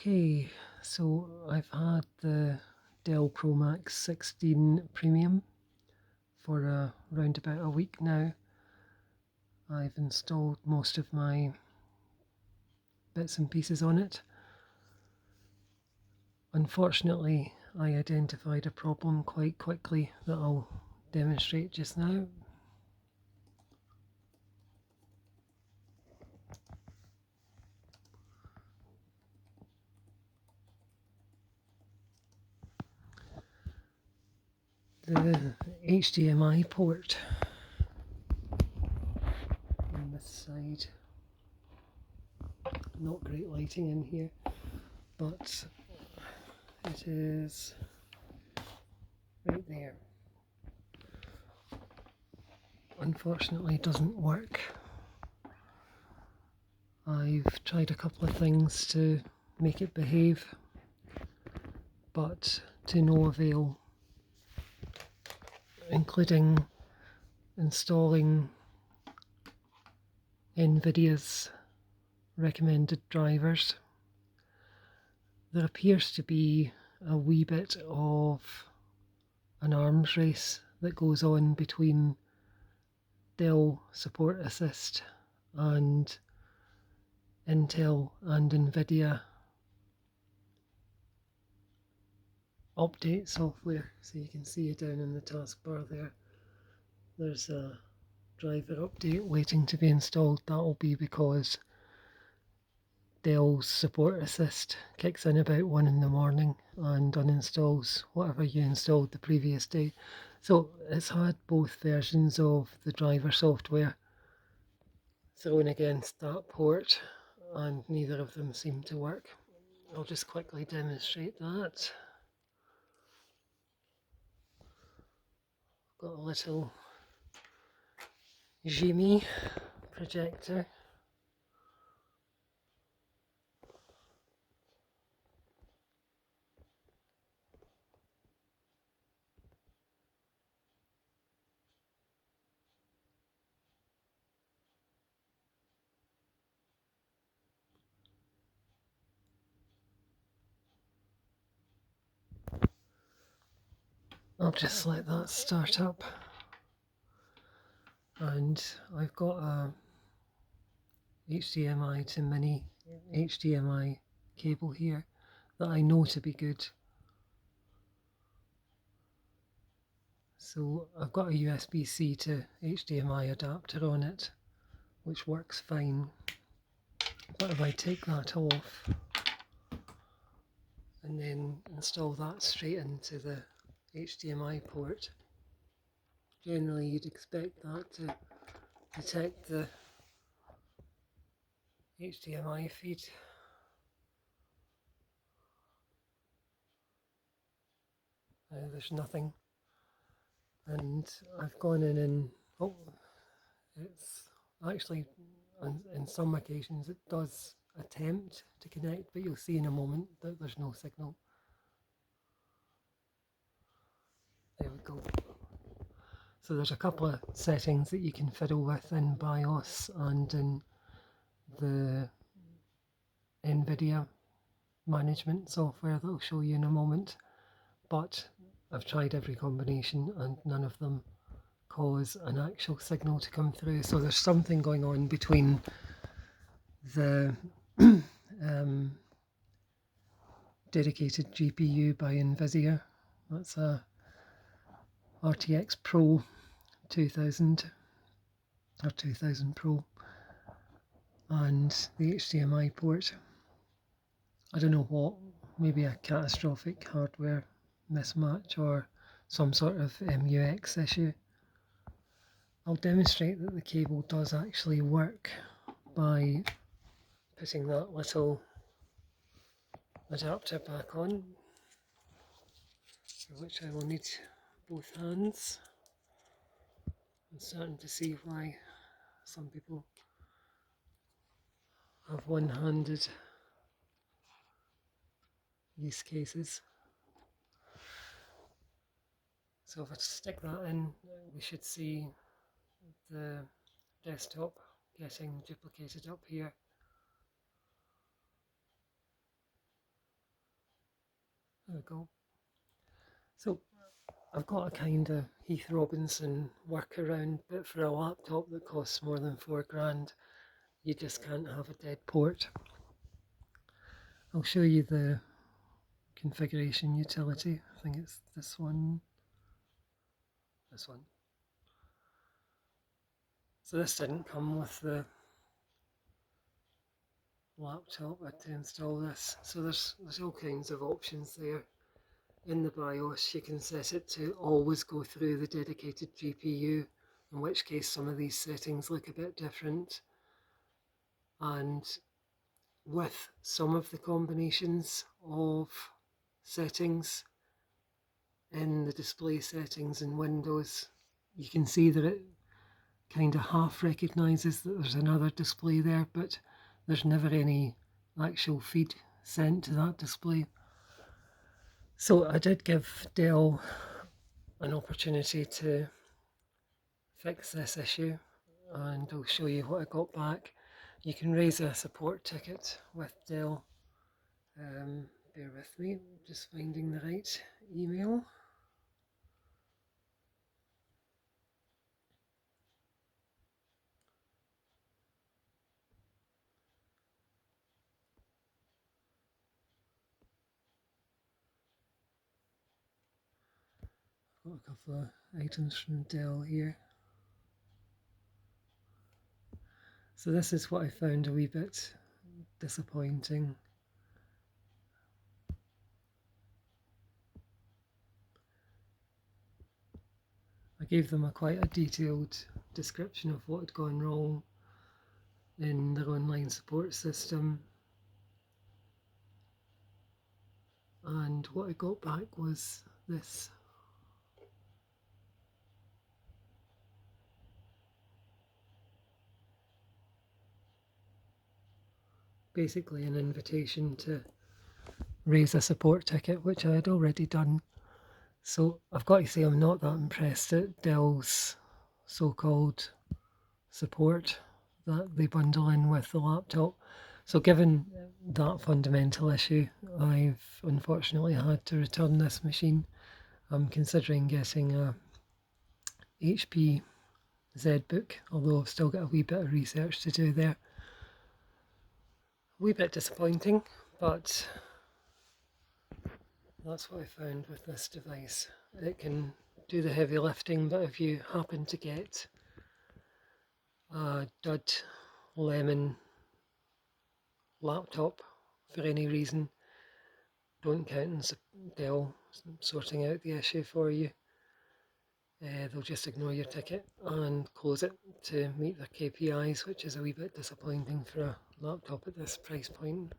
Okay, so I've had the Dell Pro Max 16 Premium for around about a week now. I've installed most of my bits and pieces on it. Unfortunately, I identified a problem quite quickly that I'll demonstrate just now. The HDMI port on this side. Not great lighting in here, but it is right there. Unfortunately, it doesn't work. I've tried a couple of things to make it behave, but to no avail, including installing NVIDIA's recommended drivers. There appears to be a wee bit of an arms race that goes on between Dell Support Assist and Intel and NVIDIA update software. So you can see it down in the taskbar there. There's a driver update waiting to be installed. That'll be because Dell's Support Assist kicks in about 1 in the morning and uninstalls whatever you installed the previous day. So it's had both versions of the driver software thrown against that port, and neither of them seem to work. I'll just quickly demonstrate that. Got a little Jimmy projector. I'll just let that start up. And I've got a HDMI to mini HDMI cable here that I know to be good. So I've got a USB-C to HDMI adapter on it, which works fine. But if I take that off and then install that straight into the HDMI port, generally you'd expect that to detect the HDMI feed. There's nothing. And I've gone in and, oh, it's actually, in some occasions it does attempt to connect, but you'll see in a moment that there's no signal. There we go. So there's a couple of settings that you can fiddle with in BIOS and in the NVIDIA management software that I'll show you in a moment, but I've tried every combination and none of them cause an actual signal to come through. So there's something going on between the dedicated GPU by NVIDIA. That's a RTX Pro 2000 or 2000 Pro, and the HDMI port. I don't know what, maybe a catastrophic hardware mismatch or some sort of MUX issue. I'll demonstrate that the cable does actually work by putting that little adapter back on, for which I will need both hands. I'm starting to see why some people have one-handed use cases. So if I stick that in, we should see the desktop getting duplicated up here. There we go. So I've got a kind of Heath Robinson workaround, but for a laptop that costs more than £4,000, you just can't have a dead port. I'll show you the configuration utility. I think it's this one. This one. So this didn't come with the laptop. I had to install this. So there's all kinds of options there. In the BIOS, you can set it to always go through the dedicated GPU, in which case some of these settings look a bit different. And with some of the combinations of settings in the display settings in Windows, you can see that it kind of half recognises that there's another display there, but there's never any actual feed sent to that display. So I did give Dell an opportunity to fix this issue, and I'll show you what I got back. You can raise a support ticket with Dell. Bear with me, just finding the right email. Got a couple of items from Dell here. So this is what I found a wee bit disappointing. I gave them quite a detailed description of what had gone wrong in their online support system, and what I got back was this. Basically an invitation to raise a support ticket, which I had already done. So I've got to say I'm not that impressed at Dell's so-called support that they bundle in with the laptop. So given that fundamental issue, I've unfortunately had to return this machine. I'm considering getting a HP ZBook, although I've still got a wee bit of research to do there. A wee bit disappointing, but that's what I found with this device. It can do the heavy lifting, but if you happen to get a dud lemon laptop for any reason, don't count on Dell sorting out the issue for you. They'll just ignore your ticket and close it to meet their KPIs, which is a wee bit disappointing for a laptop at this price point.